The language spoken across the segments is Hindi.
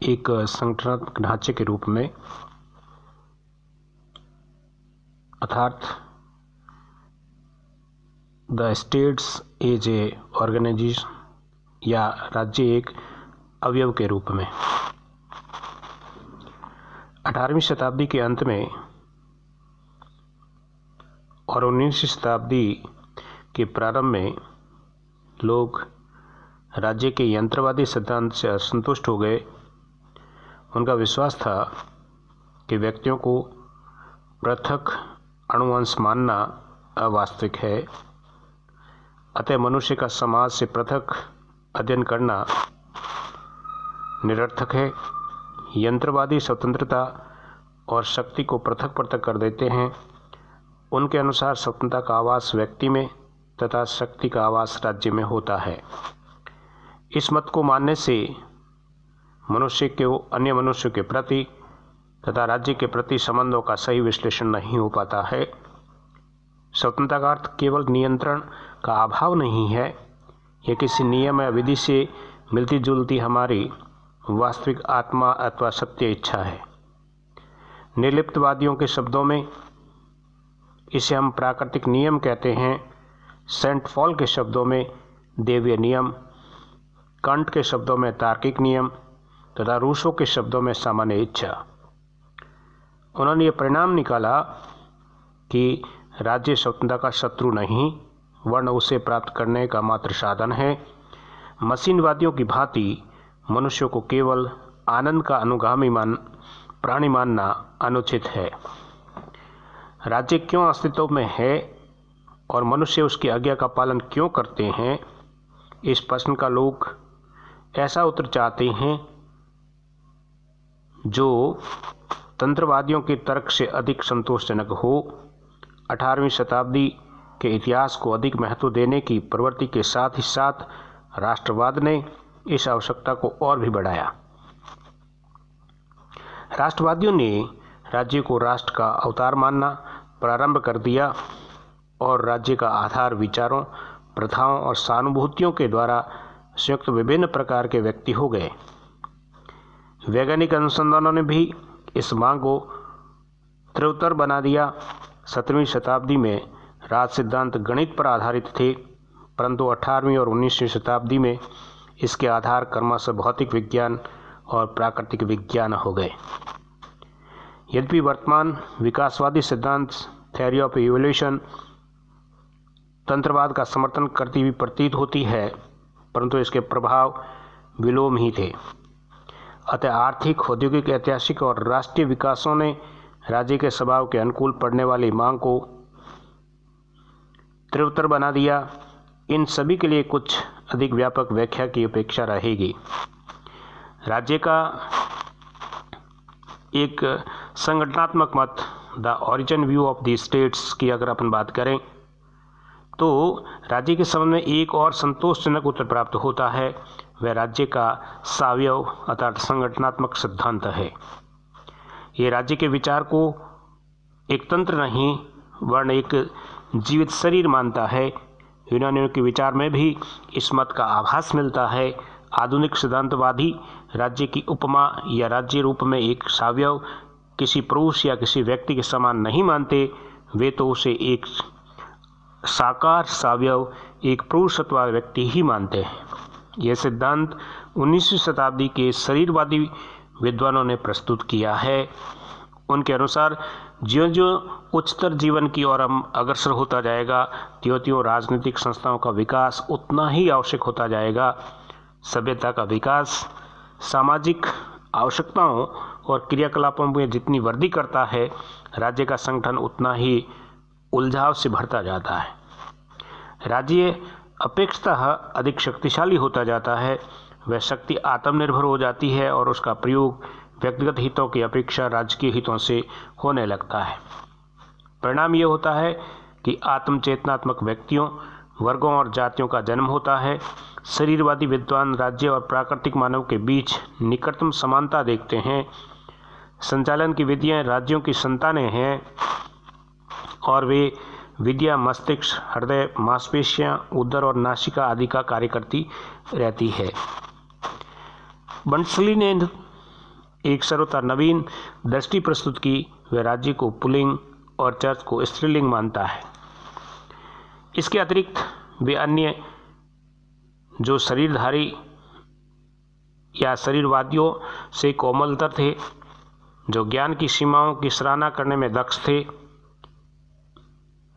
एक संगठनात्मक ढांचे के रूप में, अर्थात the states as a organization या राज्य एक अवयव के रूप में 18वीं शताब्दी के अंत में और 19वीं शताब्दी के प्रारंभ में लोग राज्य के यंत्रवादी सिद्धांत से असंतुष्ट हो गए। उनका विश्वास था कि व्यक्तियों को पृथक अणुवंश मानना अवास्तविक है, अतः मनुष्य का समाज से पृथक अध्ययन करना निरर्थक है। यंत्रवादी स्वतंत्रता और शक्ति को पृथक पृथक कर देते हैं। उनके अनुसार स्वतंत्रता का आवास व्यक्ति में तथा शक्ति का आवास राज्य में होता है। इस मत को मानने से मनुष्य के अन्य मनुष्यों के प्रति तथा राज्य के प्रति संबंधों का सही विश्लेषण नहीं हो पाता है। स्वतंत्रता का अर्थ केवल नियंत्रण का अभाव नहीं है, यह किसी नियम या विधि से मिलती जुलती हमारी वास्तविक आत्मा अथवा सत्य इच्छा है। निर्लिप्तवादियों के शब्दों में इसे हम प्राकृतिक नियम कहते हैं। सेंट पॉल के शब्दों में देवीय नियम, कंट के शब्दों में तार्किक नियम तथा रूसो के शब्दों में सामान्य इच्छा। उन्होंने ये परिणाम निकाला कि राज्य स्वतंत्रता का शत्रु नहीं, वरन उसे प्राप्त करने का मात्र साधन है। मशीनवादियों की भांति मनुष्यों को केवल आनंद का अनुगामी प्राणी मानना अनुचित है। राज्य क्यों अस्तित्व में है और मनुष्य उसकी आज्ञा का पालन क्यों करते हैं, इस प्रश्न का लोग ऐसा उत्तर चाहते हैं जो तंत्रवादियों के तर्क से अधिक संतोषजनक हो। 18वीं शताब्दी के इतिहास को अधिक महत्व देने की प्रवृत्ति के साथ ही साथ राष्ट्रवाद ने इस आवश्यकता को और भी बढ़ाया। राष्ट्रवादियों ने राज्य को राष्ट्र का अवतार मानना प्रारंभ कर दिया और राज्य का आधार विचारों, प्रथाओं और सहानुभूतियों के द्वारा संयुक्त विभिन्न प्रकार के व्यक्ति हो गए। वैज्ञानिक अनुसंधानों ने भी इस मांग को तीव्रतर बना दिया। 17वीं शताब्दी में राज सिद्धांत गणित पर आधारित थे, परंतु 18वीं और 19वीं शताब्दी में इसके आधार क्रमशः भौतिक विज्ञान और प्राकृतिक विज्ञान हो गए। यद्यपि वर्तमान विकासवादी सिद्धांत थ्योरी ऑफ इवोल्यूशन तंत्रवाद का समर्थन करती हुई प्रतीत होती है, परंतु इसके प्रभाव विलोम ही थे। अतः आर्थिक, औद्योगिक, ऐतिहासिक और राष्ट्रीय विकासों ने राज्य के स्वभाव के अनुकूल पड़ने वाली मांग को तीव्रतर बना दिया। इन सभी के लिए कुछ अधिक व्यापक व्याख्या की अपेक्षा रहेगी। राज्य का एक संगठनात्मक मत, the origin view of the states की अगर अपन बात करें तो राज्य के संबंध में एक और संतोषजनक उत्तर प्राप्त होता है। वह राज्य का सावयव अर्थात संगठनात्मक सिद्धांत है। ये राज्य के विचार को एक तंत्र नहीं वरन एक जीवित शरीर मानता है। यूनानियों के विचार में भी इस मत का आभास मिलता है। आधुनिक सिद्धांतवादी राज्य की उपमा या राज्य रूप में एक सावयव किसी पुरुष या किसी व्यक्ति के समान नहीं मानते। वे तो उसे एक साकार सावयव, एक पुरुष अथवा व्यक्ति ही मानते हैं। यह सिद्धांत 19वीं शताब्दी के शरीरवादी विद्वानों ने प्रस्तुत किया है। उनके अनुसार ज्यों ज्यों उच्चतर जीवन की ओर हम अग्रसर होता जाएगा, त्यों त्यों राजनीतिक संस्थाओं का विकास उतना ही आवश्यक होता जाएगा। सभ्यता का विकास सामाजिक आवश्यकताओं और क्रियाकलापों में जितनी वृद्धि करता है, राज्य का संगठन उतना ही उलझाव से भरता जाता है। राज्य अपेक्षातः अधिक शक्तिशाली होता जाता है। वह शक्ति आत्मनिर्भर हो जाती है और उसका प्रयोग व्यक्तिगत हितों की अपेक्षा राजकीय हितों से होने लगता है। परिणाम यह होता है कि आत्मचेतनात्मक व्यक्तियों, वर्गों और जातियों का जन्म होता है। शरीरवादी विद्वान राज्य और प्राकृतिक मानव के बीच निकटतम समानता देखते हैं। संचालन की विधियां राज्यों की संतानें हैं और वे विद्या मस्तिष्क, हृदय, मांसपेशियां, उदर और नासिका आदि का कार्य करती रहती है। बंटसली ने एक सर्वथा नवीन दृष्टि प्रस्तुत की, वह राज्य को पुल्लिंग और चर्च को स्त्रीलिंग मानता है। इसके अतिरिक्त वे अन्य जो शरीरधारी या शरीरवादियों से कोमलतर थे, जो ज्ञान की सीमाओं की सराहना करने में दक्ष थे,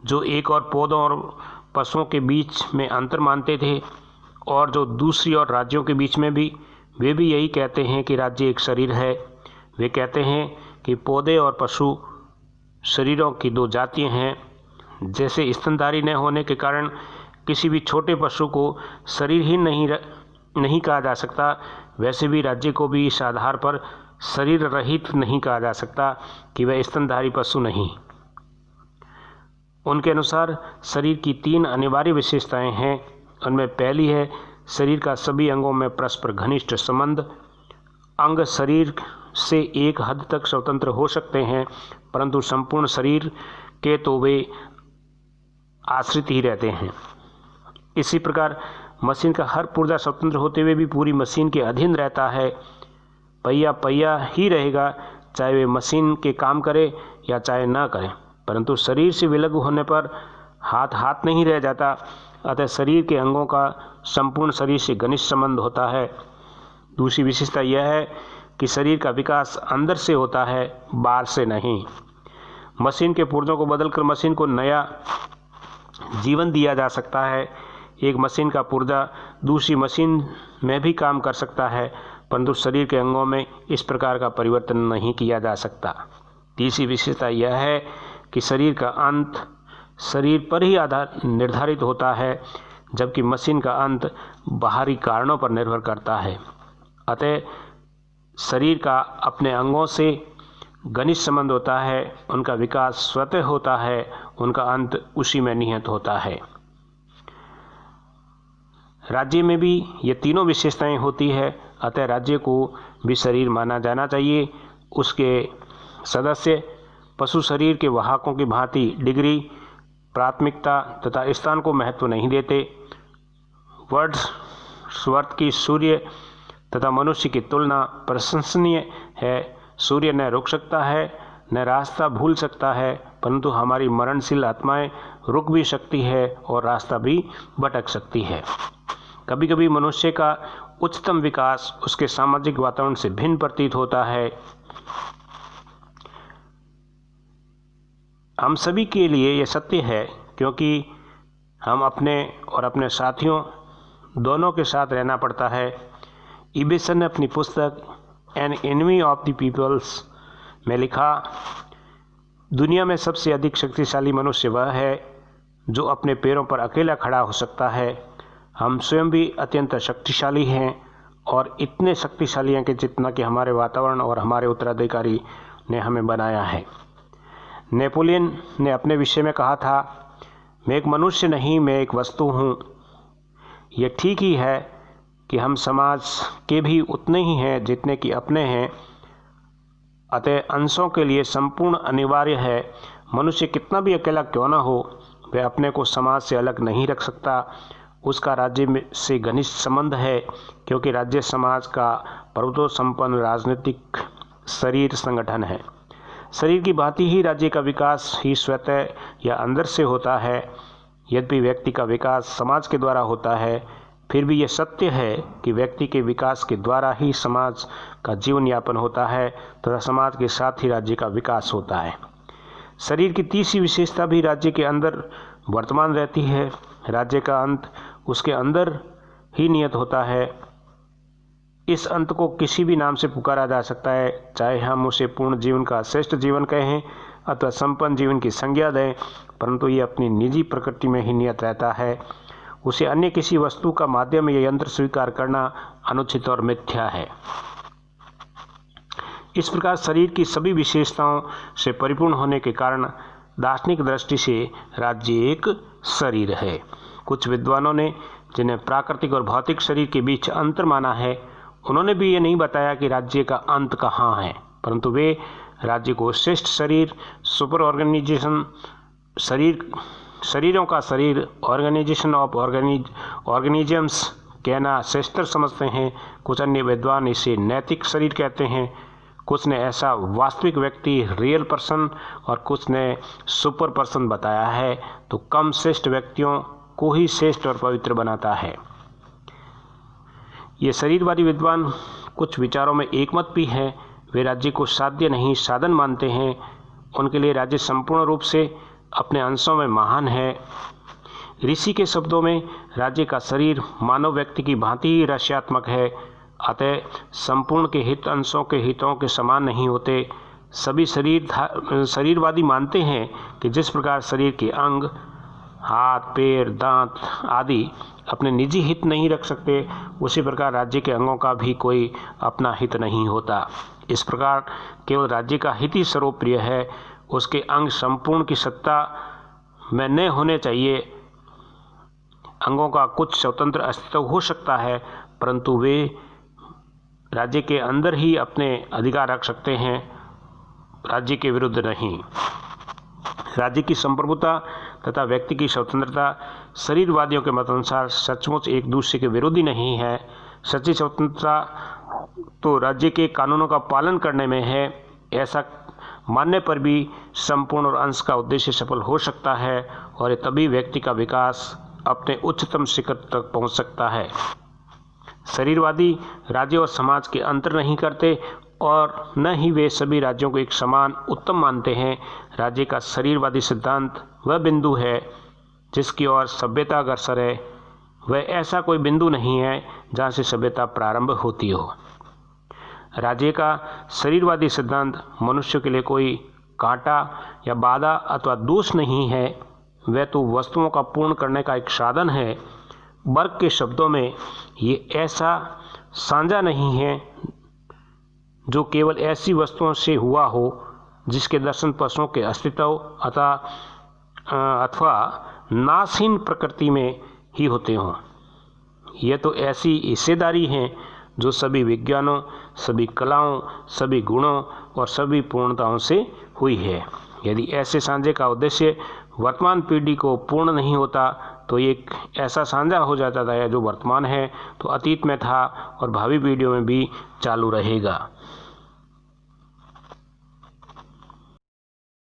जो एक और पौधों और पशुओं के बीच में अंतर मानते थे, और जो दूसरी और राज्यों के बीच में भी, वे भी यही कहते हैं कि राज्य एक शरीर है। वे कहते हैं कि पौधे और पशु शरीरों की दो जातियां हैं। जैसे स्तनधारी न होने के कारण किसी भी छोटे पशु को शरीरहीन नहीं कहा जा सकता, वैसे भी राज्य को भी इस आधार पर शरीर रहित नहीं कहा जा सकता कि वह स्तनधारी पशु नहीं। उनके अनुसार शरीर की 3 अनिवार्य विशेषताएं हैं। उनमें पहली है शरीर का सभी अंगों में परस्पर घनिष्ठ संबंध। अंग शरीर से एक हद तक स्वतंत्र हो सकते हैं, परंतु संपूर्ण शरीर के तो वे आश्रित ही रहते हैं। इसी प्रकार मशीन का हर पुर्जा स्वतंत्र होते हुए भी पूरी मशीन के अधीन रहता है। पहिया ही रहेगा, चाहे वे मशीन के काम करे या चाहे ना करे, परंतु शरीर से विलग होने पर हाथ नहीं रह जाता। अतः शरीर के अंगों का संपूर्ण शरीर से घनिष्ठ संबंध होता है। दूसरी विशेषता यह है कि शरीर का विकास अंदर से होता है, बाहर से नहीं। मशीन के पुर्जों को बदलकर मशीन को नया जीवन दिया जा सकता है। एक मशीन का पुर्जा दूसरी मशीन में भी काम कर सकता है, परंतु शरीर के अंगों में इस प्रकार का परिवर्तन नहीं किया जा सकता। तीसरी विशेषता यह है कि शरीर का अंत शरीर पर ही निर्धारित होता है, जबकि मशीन का अंत बाहरी कारणों पर निर्भर करता है। अतः शरीर का अपने अंगों से घनिष्ठ संबंध होता है, उनका विकास स्वतः होता है, उनका अंत उसी में निहित होता है। राज्य में भी ये तीनों विशेषताएं होती है, अतः राज्य को भी शरीर माना जाना चाहिए। उसके सदस्य पशु शरीर के वाहकों की भांति डिग्री, प्राथमिकता तथा स्थान को महत्व नहीं देते। वर्ड्सवर्थ की सूर्य तथा मनुष्य की तुलना प्रशंसनीय है। सूर्य न रुक सकता है, न रास्ता भूल सकता है, परंतु हमारी मरणशील आत्माएं रुक भी सकती है और रास्ता भी भटक सकती है। कभी कभी मनुष्य का उच्चतम विकास उसके सामाजिक वातावरण से भिन्न प्रतीत होता है। हम सभी के लिए यह सत्य है, क्योंकि हम अपने और अपने साथियों दोनों के साथ रहना पड़ता है। इबेसन ने अपनी पुस्तक an enemy of the peoples में लिखा, दुनिया में सबसे अधिक शक्तिशाली मनुष्य वह है जो अपने पैरों पर अकेला खड़ा हो सकता है। हम स्वयं भी अत्यंत शक्तिशाली हैं, और इतने शक्तिशाली हैं कि जितना कि हमारे वातावरण और हमारे उत्तराधिकारी ने हमें बनाया है। नेपोलियन ने अपने विषय में कहा था, मैं एक मनुष्य नहीं, मैं एक वस्तु हूँ। यह ठीक ही है कि हम समाज के भी उतने ही हैं जितने कि अपने हैं। अतः अंशों के लिए संपूर्ण अनिवार्य है। मनुष्य कितना भी अकेला क्यों न हो, वह अपने को समाज से अलग नहीं रख सकता। उसका राज्य से घनिष्ठ संबंध है, क्योंकि राज्य समाज का प्रभुत्व संपन्न राजनीतिक शरीर संगठन है। शरीर की भांति ही राज्य का विकास ही स्वतः या अंदर से होता है। यद्यपि व्यक्ति का विकास समाज के द्वारा होता है, फिर भी यह सत्य है कि व्यक्ति के विकास के द्वारा ही समाज का जीवन यापन होता है तथा समाज के साथ ही राज्य का विकास होता है। शरीर की तीसरी विशेषता भी राज्य के अंदर वर्तमान रहती है। राज्य का अंत उसके अंदर ही नियत होता है। इस अंत को किसी भी नाम से पुकारा जा सकता है, चाहे हम उसे पूर्ण जीवन का श्रेष्ठ जीवन कहें अथवा संपन्न जीवन की संज्ञा दें, परंतु ये अपनी निजी प्रकृति में ही नियत रहता है। उसे अन्य किसी वस्तु का माध्यम या यंत्र स्वीकार करना अनुचित और मिथ्या है। इस प्रकार शरीर की सभी विशेषताओं से परिपूर्ण होने के कारण दार्शनिक दृष्टि से राज्य एक शरीर है। कुछ विद्वानों ने, जिन्हें प्राकृतिक और भौतिक शरीर के बीच अंतर माना है, उन्होंने भी ये नहीं बताया कि राज्य का अंत कहाँ है, परंतु वे राज्य को श्रेष्ठ शरीर, सुपर ऑर्गेनाइजेशन, शरीरों का शरीर, ऑर्गेनाइजेशन ऑफ ऑर्गेनिजम्स कहना श्रेष्ठतर समझते हैं। कुछ अन्य विद्वान इसे नैतिक शरीर कहते हैं, कुछ ने ऐसा वास्तविक व्यक्ति रियल पर्सन और कुछ ने सुपर पर्सन बताया है, तो कम श्रेष्ठ व्यक्तियों को ही श्रेष्ठ और पवित्र बनाता है। ये शरीरवादी विद्वान कुछ विचारों में एकमत भी हैं। वे राज्य को साध्य नहीं साधन मानते हैं। उनके लिए राज्य संपूर्ण रूप से अपने अंशों में महान है। ऋषि के शब्दों में राज्य का शरीर मानव व्यक्ति की भांति ही रहस्यात्मक है, अतः संपूर्ण के हित अंशों के हितों के समान नहीं होते। सभी शरीरवादी मानते हैं कि जिस प्रकार शरीर के अंग, हाथ, पैर, दांत आदि अपने निजी हित नहीं रख सकते, उसी प्रकार राज्य के अंगों का भी कोई अपना हित नहीं होता। इस प्रकार केवल राज्य का हित ही सर्वप्रिय है। उसके अंग संपूर्ण की सत्ता में न होने चाहिए। अंगों का कुछ स्वतंत्र अस्तित्व हो सकता है, परंतु वे राज्य के अंदर ही अपने अधिकार रख सकते हैं, राज्य के विरुद्ध नहीं। राज्य की संप्रभुता तथा व्यक्ति की स्वतंत्रता शरीरवादियों के मत अनुसार सचमुच एक दूसरे के विरोधी नहीं है। सच्ची स्वतंत्रता तो राज्य के कानूनों का पालन करने में है। ऐसा मानने पर भी संपूर्ण और अंश का उद्देश्य सफल हो सकता है और ये तभी व्यक्ति का विकास अपने उच्चतम शिखर तक पहुंच सकता है। शरीरवादी राज्य और समाज के अंतर नहीं करते और न ही वे सभी राज्यों को एक समान उत्तम मानते हैं। राज्य का शरीरवादी सिद्धांत वह बिंदु है जिसकी ओर सभ्यता अग्रसर है। वह ऐसा कोई बिंदु नहीं है जहाँ से सभ्यता प्रारंभ होती हो। राज्य का शरीरवादी सिद्धांत मनुष्य के लिए कोई कांटा या बाधा अथवा दोष नहीं है। वह तो वस्तुओं का पूर्ण करने का एक साधन है। बर्ग के शब्दों में ये ऐसा साझा नहीं है जो केवल ऐसी वस्तुओं से हुआ हो जिसके दर्शन पशुओं के अस्तित्व अथवा नाशहीन प्रकृति में ही होते हों। यह तो ऐसी हिस्सेदारी है जो सभी विज्ञानों, सभी कलाओं, सभी गुणों और सभी पूर्णताओं से हुई है। यदि ऐसे साझे का उद्देश्य वर्तमान पीढ़ी को पूर्ण नहीं होता तो एक ऐसा साझा हो जाता था जो वर्तमान है तो अतीत में था और भावी पीढ़ियों में भी चालू रहेगा।